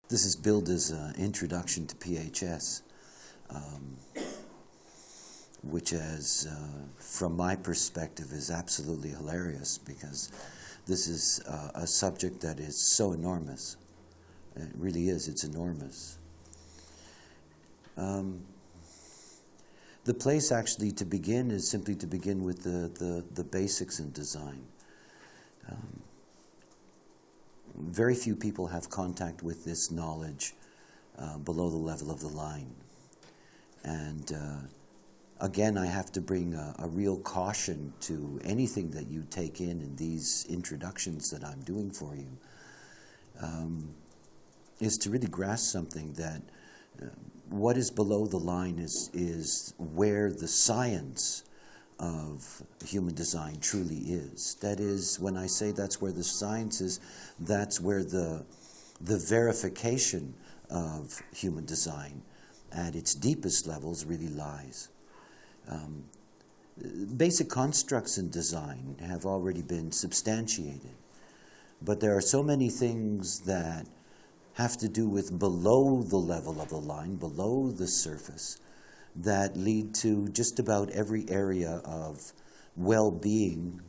This is billed as an introduction to PHS, which from my perspective, is absolutely hilarious because this is a subject that is so enormous. It really is, it's enormous. The place actually to begin is simply to begin with the basics in design. Very few people have contact with this knowledge below the level of the line. And again, I have to bring a real caution to anything that you take in these introductions that I'm doing for you, is to really grasp something that what is below the line is where the science of human design truly is. That is, when I say that's where the science is, that's where the verification of human design at its deepest levels really lies. Basic constructs in design have already been substantiated, but there are so many things that have to do with below the level of the line, below the surface, that lead to just about every area of well-being,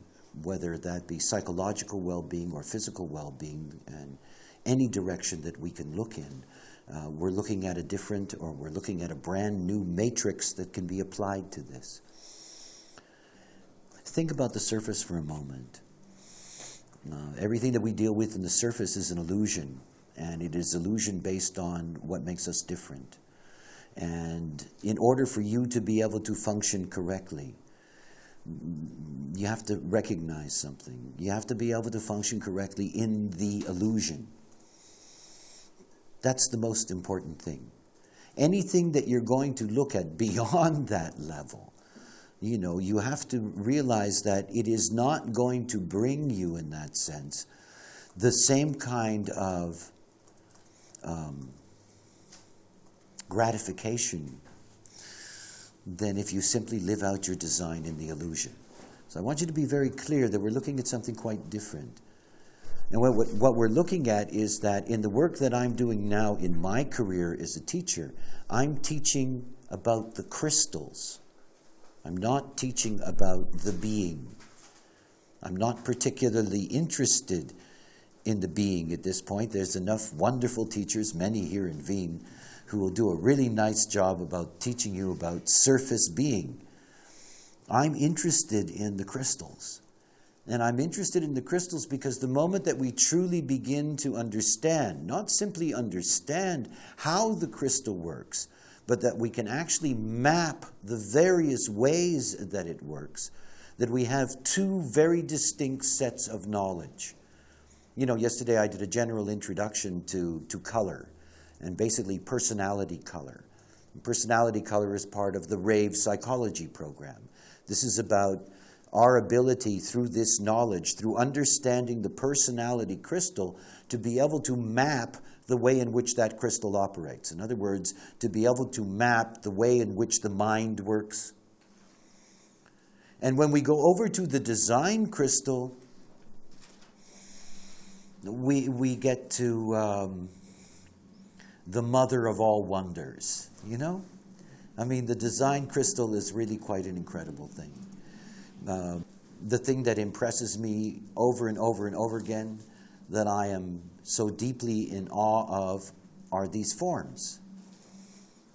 whether that be psychological well-being or physical well-being, and any direction that we can look in. We're looking at we're looking at a brand new matrix that can be applied to this. Think about the surface for a moment. Everything that we deal with in the surface is an illusion, and it is illusion based on what makes us different. And in order for you to be able to function correctly, you have to recognize something. You have to be able to function correctly in the illusion. That's the most important thing. Anything that you're going to look at beyond that level, you have to realize that it is not going to bring you, in that sense, the same kind of gratification than if you simply live out your design in the illusion. So I want you to be very clear that we're looking at something quite different. And what we're looking at is that in the work that I'm doing now in my career as a teacher, I'm teaching about the crystals. I'm not teaching about the being. I'm not particularly interested in the being at this point. There's enough wonderful teachers, many here in Wien, who will do a really nice job about teaching you about surface being. I'm interested in the crystals. And I'm interested in the crystals because the moment that we truly begin to understand, not simply understand how the crystal works, but that we can actually map the various ways that it works, that we have two very distinct sets of knowledge. Yesterday I did a general introduction to color, and basically personality color. Personality color is part of the Rave psychology program. This is about our ability through this knowledge, through understanding the personality crystal, to be able to map the way in which that crystal operates. In other words, to be able to map the way in which the mind works. And when we go over to the design crystal, we get to the mother of all wonders, the design crystal is really quite an incredible thing. The thing that impresses me over and over and over again, that I am so deeply in awe of, are these forms.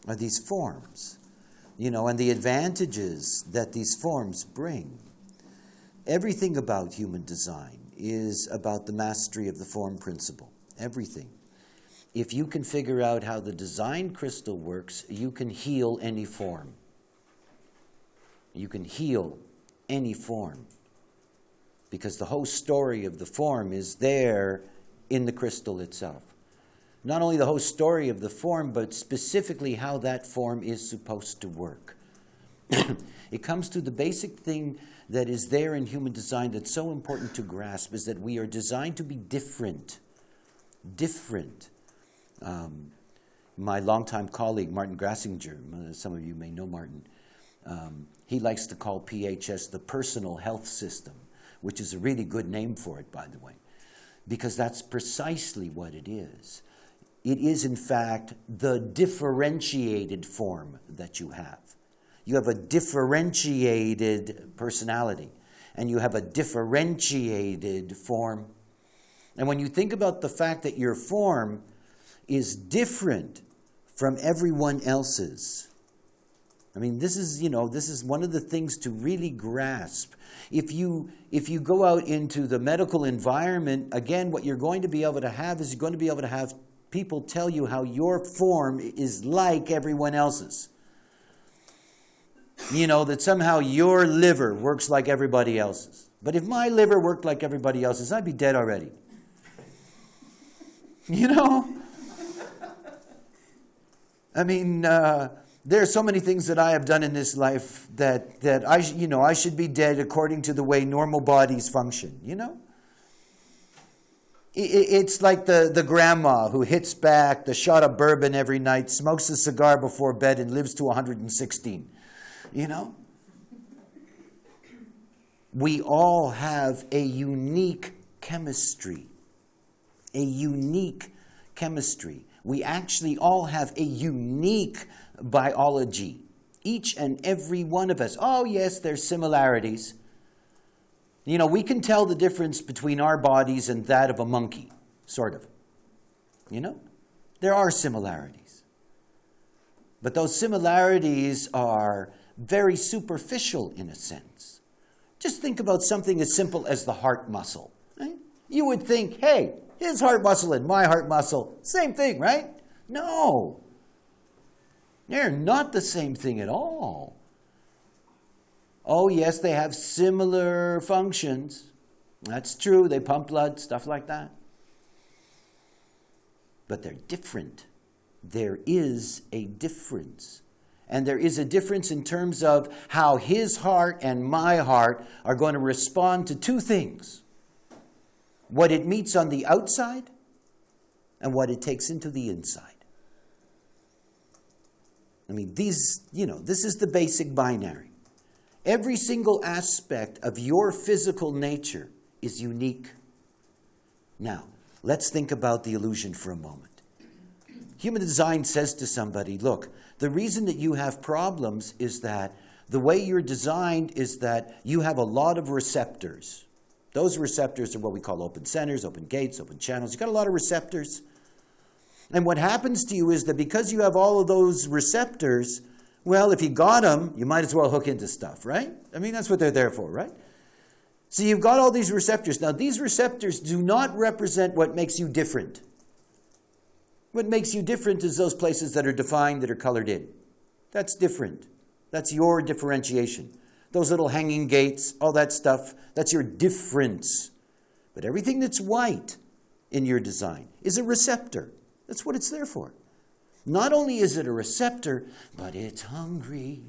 And the advantages that these forms bring. Everything about human design is about the mastery of the form principle. Everything. If you can figure out how the design crystal works, you can heal any form. You can heal any form. Because the whole story of the form is there in the crystal itself. Not only the whole story of the form, but specifically how that form is supposed to work. It comes to the basic thing that is there in human design that's so important to grasp, is that we are designed to be different. Different. My longtime colleague, Martin Grassinger, some of you may know Martin, he likes to call PHS the personal health system, which is a really good name for it, by the way, because that's precisely what it is. It is, in fact, the differentiated form that you have. You have a differentiated personality, and you have a differentiated form. And when you think about the fact that your form is different from everyone else's, I mean, this is one of the things to really grasp. If you go out into the medical environment, again, what you're going to be able to have is you're going to be able to have people tell you how your form is like everyone else's. That somehow your liver works like everybody else's. But if my liver worked like everybody else's, I'd be dead already. I mean, there are so many things that I have done in this life that I should be dead according to the way normal bodies function, It's like the grandma who hits back the shot of bourbon every night, smokes a cigar before bed, and lives to 116, We all have a unique chemistry. A unique chemistry. We actually all have a unique biology. Each and every one of us. Oh, yes, there's similarities. We can tell the difference between our bodies and that of a monkey, sort of. There are similarities. But those similarities are very superficial in a sense. Just think about something as simple as the heart muscle. Right? You would think, hey, his heart muscle and my heart muscle, same thing, right? No. They're not the same thing at all. Oh, yes, they have similar functions. That's true. They pump blood, stuff like that. But they're different. There is a difference. And there is a difference in terms of how his heart and my heart are going to respond to two things. What it meets on the outside and what it takes into the inside. I mean, this is the basic binary. Every single aspect of your physical nature is unique. Now, let's think about the illusion for a moment. Human design says to somebody, look, the reason that you have problems is that the way you're designed is that you have a lot of receptors. Those receptors are what we call open centers, open gates, open channels. You've got a lot of receptors. And what happens to you is that because you have all of those receptors, well, if you got them, you might as well hook into stuff, right? I mean, that's what they're there for, right? So you've got all these receptors. Now, these receptors do not represent what makes you different. What makes you different is those places that are defined, that are colored in. That's different. That's your differentiation. Those little hanging gates, all that stuff, that's your difference. But everything that's white in your design is a receptor. That's what it's there for. Not only is it a receptor, but it's hungry.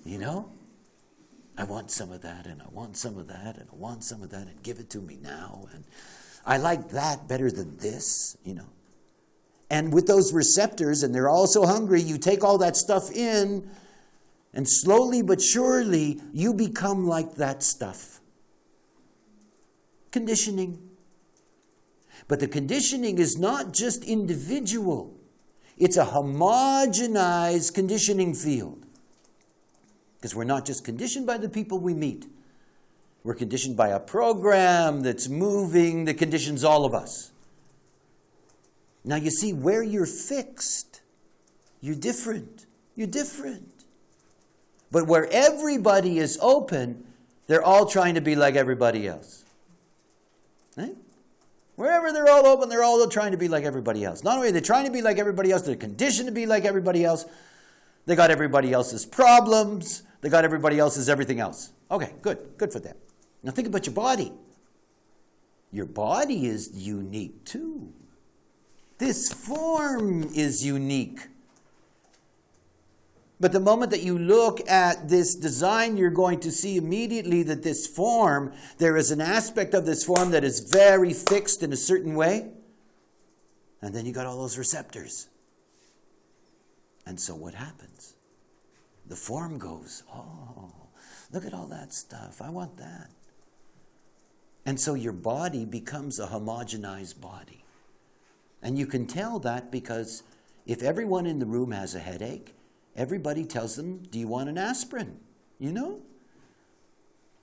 I want some of that, and I want some of that, and I want some of that, and give it to me now. And I like that better than this, And with those receptors, and they're all so hungry, you take all that stuff in, and slowly but surely, you become like that stuff. Conditioning. But the conditioning is not just individual. It's a homogenized conditioning field. Because we're not just conditioned by the people we meet. We're conditioned by a program that's moving, that conditions all of us. Now you see, where you're fixed, you're different. You're different. But where everybody is open, they're all trying to be like everybody else. Right? Wherever they're all open, they're all trying to be like everybody else. Not only are they trying to be like everybody else, they're conditioned to be like everybody else. They got everybody else's problems. They got everybody else's everything else. Okay, good. Good for them. Now think about your body. Your body is unique too. This form is unique. But the moment that you look at this design, you're going to see immediately that this form, there is an aspect of this form that is very fixed in a certain way. And then you got all those receptors. And so what happens? The form goes, oh, look at all that stuff. I want that. And so your body becomes a homogenized body. And you can tell that because if everyone in the room has a headache, everybody tells them, do you want an aspirin? You know?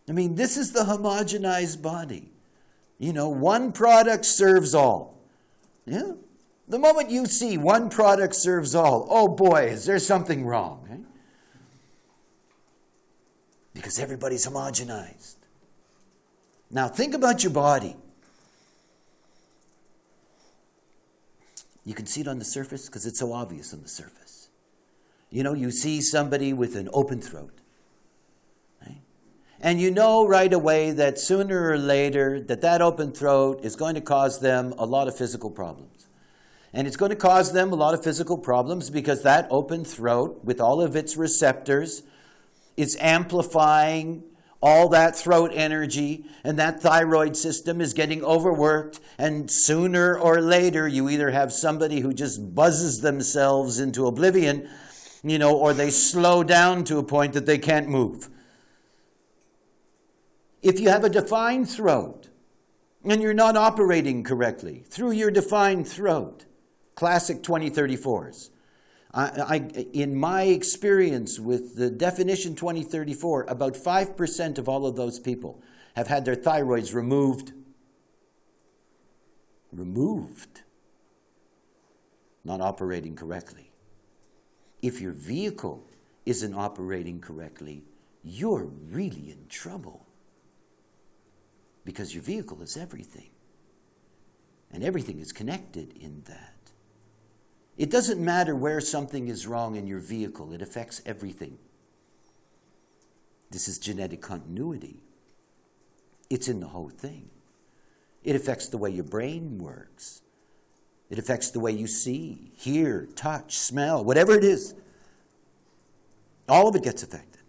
I mean, this is the homogenized body. You know, one product serves all. Yeah? The moment you see one product serves all, oh boy, is there something wrong, eh? Because everybody's homogenized. Now think about your body. You can see it on the surface because it's so obvious on the surface. You know, you see somebody with an open throat. Right? And you know right away that sooner or later that open throat is going to cause them a lot of physical problems. And it's going to cause them a lot of physical problems because that open throat, with all of its receptors, is amplifying all that throat energy, and that thyroid system is getting overworked, and sooner or later you either have somebody who just buzzes themselves into oblivion, you know, or they slow down to a point that they can't move. If you have a defined throat and you're not operating correctly through your defined throat, classic 2034s. In my experience with the definition 2034, about 5% of all of those people have had their thyroids removed. Not operating correctly. If your vehicle isn't operating correctly, you're really in trouble. Because your vehicle is everything. And everything is connected in that. It doesn't matter where something is wrong in your vehicle. It affects everything. This is genetic continuity. It's in the whole thing. It affects the way your brain works. It affects the way you see, hear, touch, smell, whatever it is. All of it gets affected.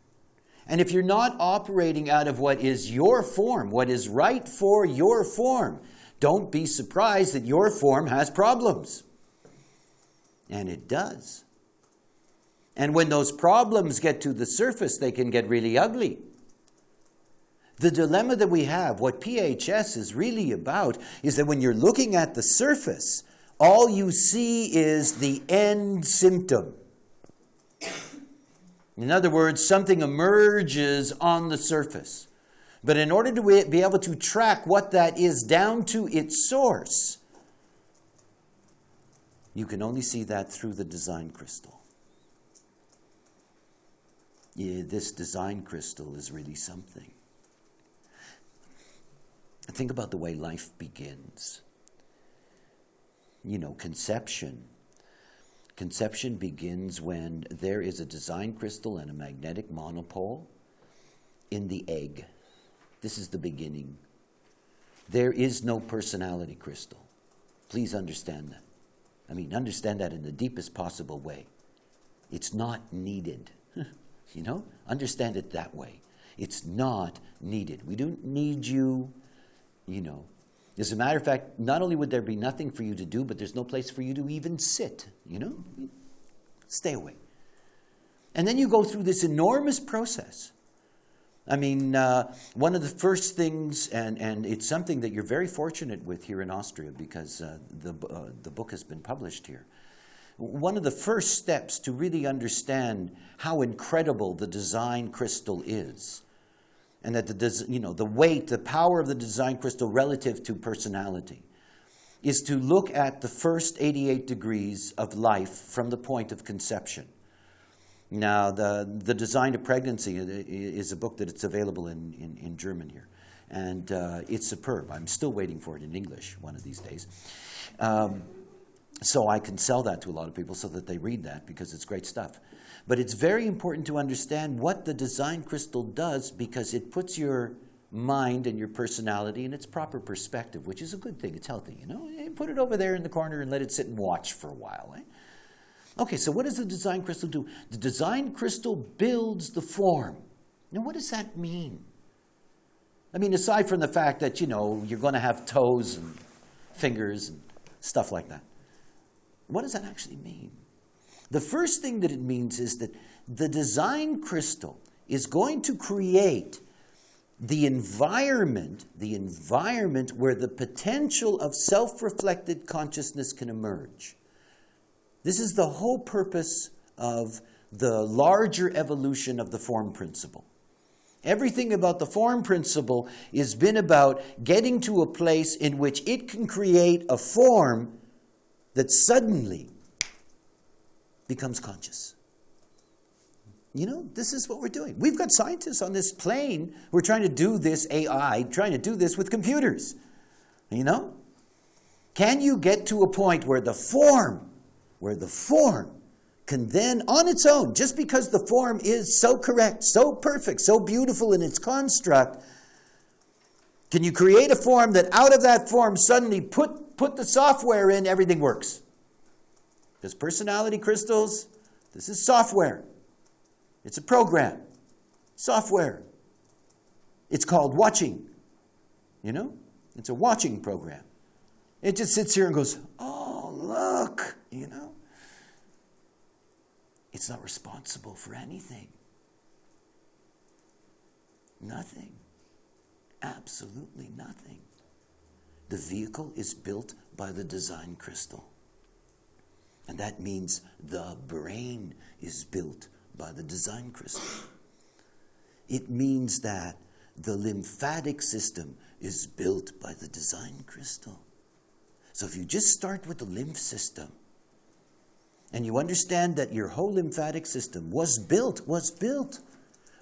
And if you're not operating out of what is your form, what is right for your form, don't be surprised that your form has problems. And it does. And when those problems get to the surface, they can get really ugly. The dilemma that we have, what PHS is really about, is that when you're looking at the surface, all you see is the end symptom. In other words, something emerges on the surface. But in order to be able to track what that is down to its source, you can only see that through the design crystal. Yeah, this design crystal is really something. Think about the way life begins. You know, conception. Conception begins when there is a design crystal and a magnetic monopole in the egg. This is the beginning. There is no personality crystal. Please understand that. I mean, understand that in the deepest possible way. It's not needed. You know? Understand it that way. It's not needed. We don't need you, you know. As a matter of fact, not only would there be nothing for you to do, but there's no place for you to even sit, you know? Stay away. And then you go through this enormous process. I mean, one of the first things, and it's something that you're very fortunate with here in Austria because the book has been published here. One of the first steps to really understand how incredible the design crystal is, and that the weight, the power of the design crystal relative to personality, is to look at the first 88 degrees of life from the point of conception. Now, the Design to Pregnancy is a book that it's available in German here. And it's superb. I'm still waiting for it in English one of these days. So I can sell that to a lot of people so that they read that because it's great stuff. But it's very important to understand what the design crystal does because it puts your mind and your personality in its proper perspective, which is a good thing. It's healthy, you know. Put it over there in the corner and let it sit and watch for a while, eh? Okay, so what does the design crystal do? The design crystal builds the form. Now, what does that mean? I mean, aside from the fact that, you know, you're going to have toes and fingers and stuff like that. What does that actually mean? The first thing that it means is that the design crystal is going to create the environment where the potential of self-reflected consciousness can emerge. This is the whole purpose of the larger evolution of the form principle. Everything about the form principle has been about getting to a place in which it can create a form that suddenly becomes conscious. You know, this is what we're doing. We've got scientists on this plane who are trying to do this AI, trying to do this with computers. You know? Can you get to a point where the form can then, on its own, just because the form is so correct, so perfect, so beautiful in its construct, can you create a form that out of that form suddenly put the software in, everything works? Because personality crystals, this is software. It's a program. Software. It's called watching. You know? It's a watching program. It just sits here and goes, oh, look, you know? It's not responsible for anything. Nothing. Absolutely nothing. The vehicle is built by the design crystal. And that means the brain is built by the design crystal. It means that the lymphatic system is built by the design crystal. So if you just start with the lymph system, and you understand that your whole lymphatic system was built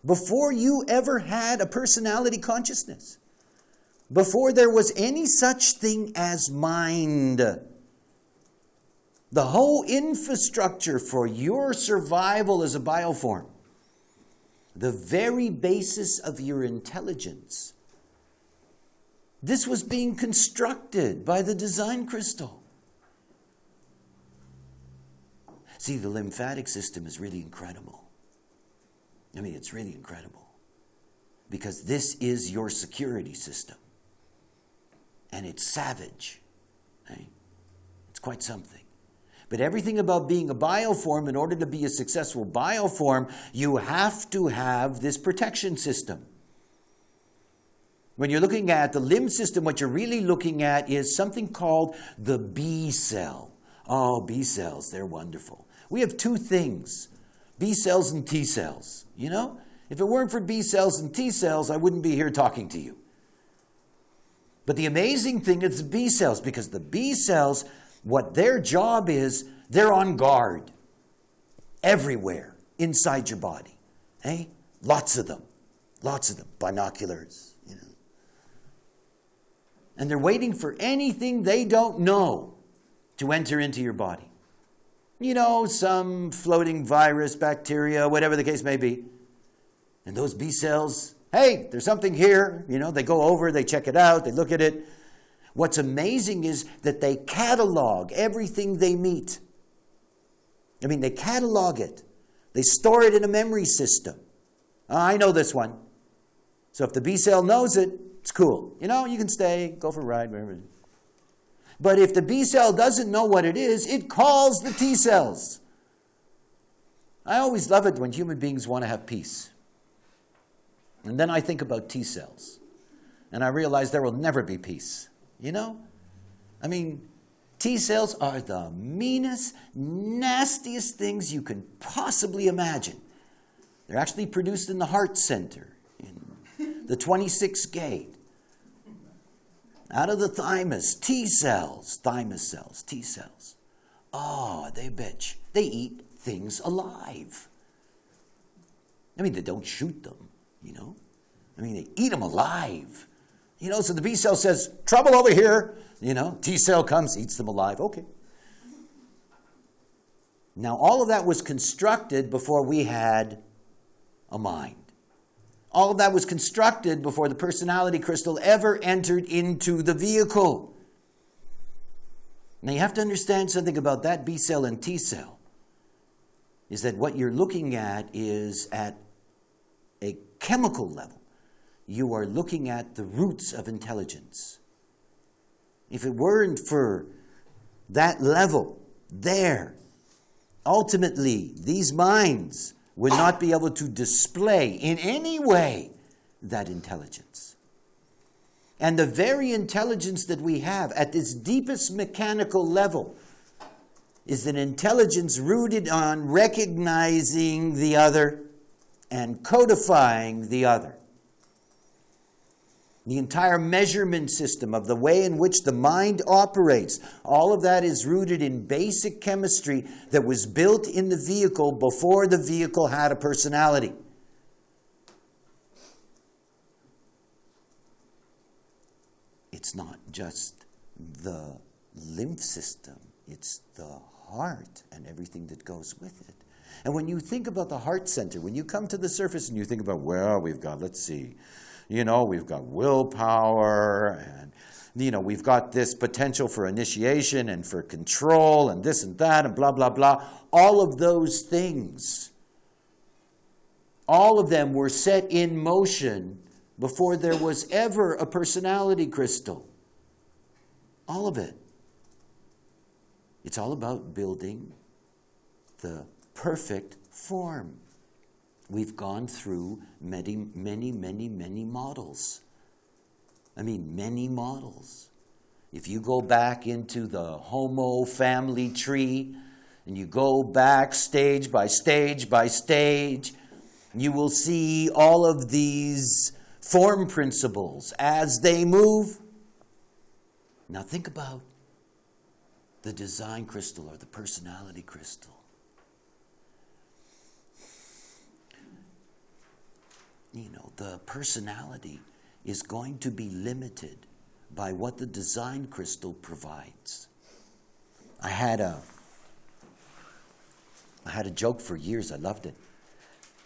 before you ever had a personality consciousness, before there was any such thing as mind. The whole infrastructure for your survival as a bioform, the very basis of your intelligence, this was being constructed by the design crystal. See, the lymphatic system is really incredible. I mean, it's really incredible. Because this is your security system. And it's savage. Right? It's quite something. But everything about being a bioform, in order to be a successful bioform, you have to have this protection system. When you're looking at the lymph system, what you're really looking at is something called the B cell. Oh, B cells, they're wonderful. We have two things, B cells and T cells. You know, if it weren't for B cells and T cells, I wouldn't be here talking to you. But the amazing thing is the B cells, because the B cells, what their job is, they're on guard everywhere inside your body. Hey? Lots of them, binoculars, you know. And they're waiting for anything they don't know to enter into your body. You know, some floating virus, bacteria, whatever the case may be. And those B cells, hey, there's something here. You know, they go over, they check it out, they look at it. What's amazing is that they catalog everything they meet. I mean, they catalog it. They store it in a memory system. I know this one. So if the B cell knows it, it's cool. You know, you can stay, go for a ride, whatever. But if the B cell doesn't know what it is, it calls the T cells. I always love it when human beings want to have peace. And then I think about T cells. And I realize there will never be peace. You know? I mean, T cells are the meanest, nastiest things you can possibly imagine. They're actually produced in the heart center, in the 26th gate. Out of the thymus, T cells, T cells. Oh, they bitch. They eat things alive. I mean, they don't shoot them, you know. I mean, they eat them alive. You know, so the B cell says, trouble over here. You know, T cell comes, eats them alive. Okay. Now, all of that was constructed before we had a mind. All of that was constructed before the personality crystal ever entered into the vehicle. Now, you have to understand something about that B cell and T cell. Is that what you're looking at is at a chemical level. You are looking at the roots of intelligence. If it weren't for that level there, ultimately, these minds would not be able to display in any way that intelligence. And the very intelligence that we have at this deepest mechanical level is an intelligence rooted on recognizing the other and codifying the other. The entire measurement system of the way in which the mind operates, all of that is rooted in basic chemistry that was built in the vehicle before the vehicle had a personality. It's not just the lymph system, it's the heart and everything that goes with it. And when you think about the heart center, when you come to the surface and you think about, well, we've got, let's see, we've got willpower, and, we've got this potential for initiation and for control and this and that and blah, blah, blah. All of those things, all of them were set in motion before there was ever a personality crystal. All of it. It's all about building the perfect form. We've gone through many, many, many, many models. I mean, many models. If you go back into the Homo family tree, and you go back stage by stage by stage, you will see all of these form principles as they move. Now think about the design crystal or the personality crystal. The personality is going to be limited by what the design crystal provides. I had a joke for years. I loved it.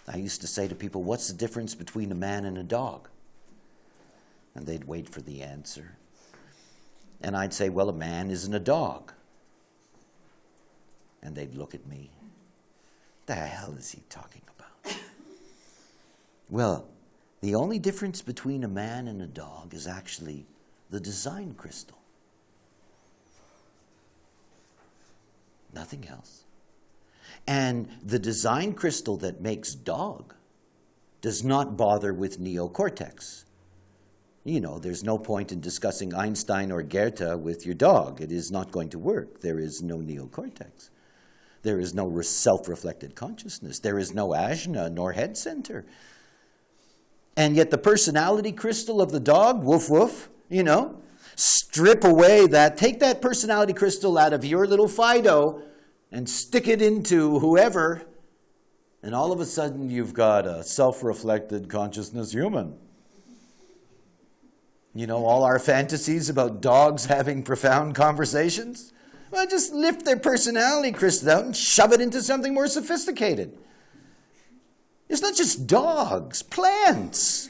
I used to say to people, what's the difference between a man and a dog? And they'd wait for the answer. And I'd say, well, a man isn't a dog. And they'd look at me. The hell is he talking about? Well, the only difference between a man and a dog is actually the design crystal. Nothing else. And the design crystal that makes dog does not bother with neocortex. There's no point in discussing Einstein or Goethe with your dog. It is not going to work. There is no neocortex. There is no self-reflected consciousness. There is no ajna nor head center. And yet the personality crystal of the dog, woof woof, strip away that, take that personality crystal out of your little Fido and stick it into whoever, and all of a sudden you've got a self-reflected consciousness human. All our fantasies about dogs having profound conversations? Well, just lift their personality crystal out and shove it into something more sophisticated. It's not just dogs, plants.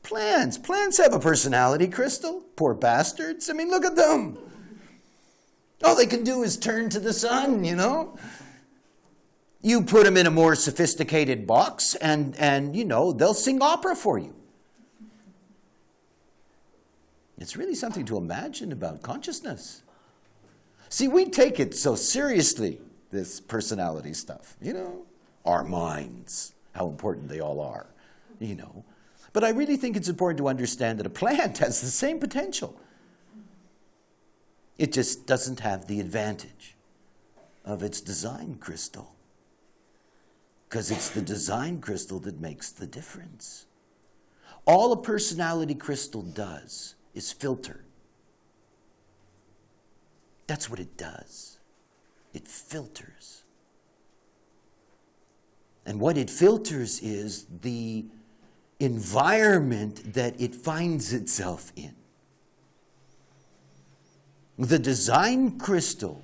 Plants have a personality crystal. Poor bastards. I mean, look at them. All they can do is turn to the sun, You put them in a more sophisticated box and they'll sing opera for you. It's really something to imagine about consciousness. See, we take it so seriously, this personality stuff, Our minds, how important they all are, But I really think it's important to understand that a plant has the same potential. It just doesn't have the advantage of its design crystal. Because it's the design crystal that makes the difference. All a personality crystal does is filter. That's what it does. It filters. And what it filters is the environment that it finds itself in. The design crystal,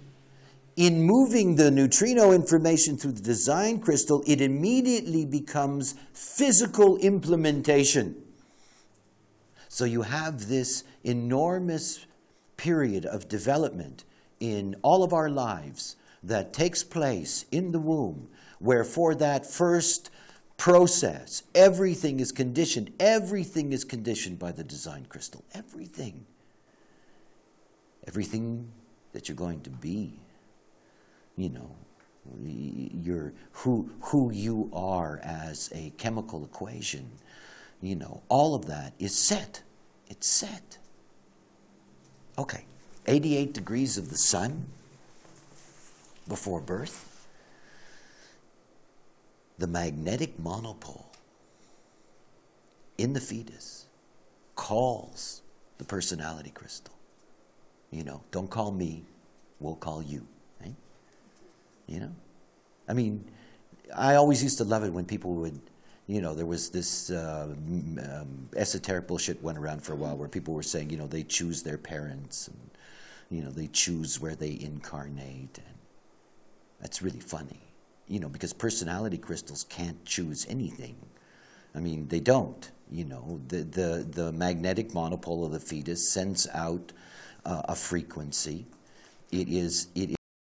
in moving the neutrino information through the design crystal, it immediately becomes physical implementation. So you have this enormous period of development in all of our lives that takes place in the womb, where for that first process, everything is conditioned. Everything is conditioned by the design crystal. Everything. Everything that you're going to be. Who you are as a chemical equation. You know, all of that is set. It's set. Okay, 88 degrees of the sun before birth. The magnetic monopole in the fetus calls the personality crystal. You know, don't call me, we'll call you. Right? You know? I mean, I always used to love it when people would, you know, there was this esoteric bullshit went around for a while where people were saying, you know, they choose their parents and, you know, they choose where they incarnate. And that's really funny, you know, because personality crystals can't choose anything. I mean, they don't, you know. The magnetic monopole of the fetus sends out a frequency. It is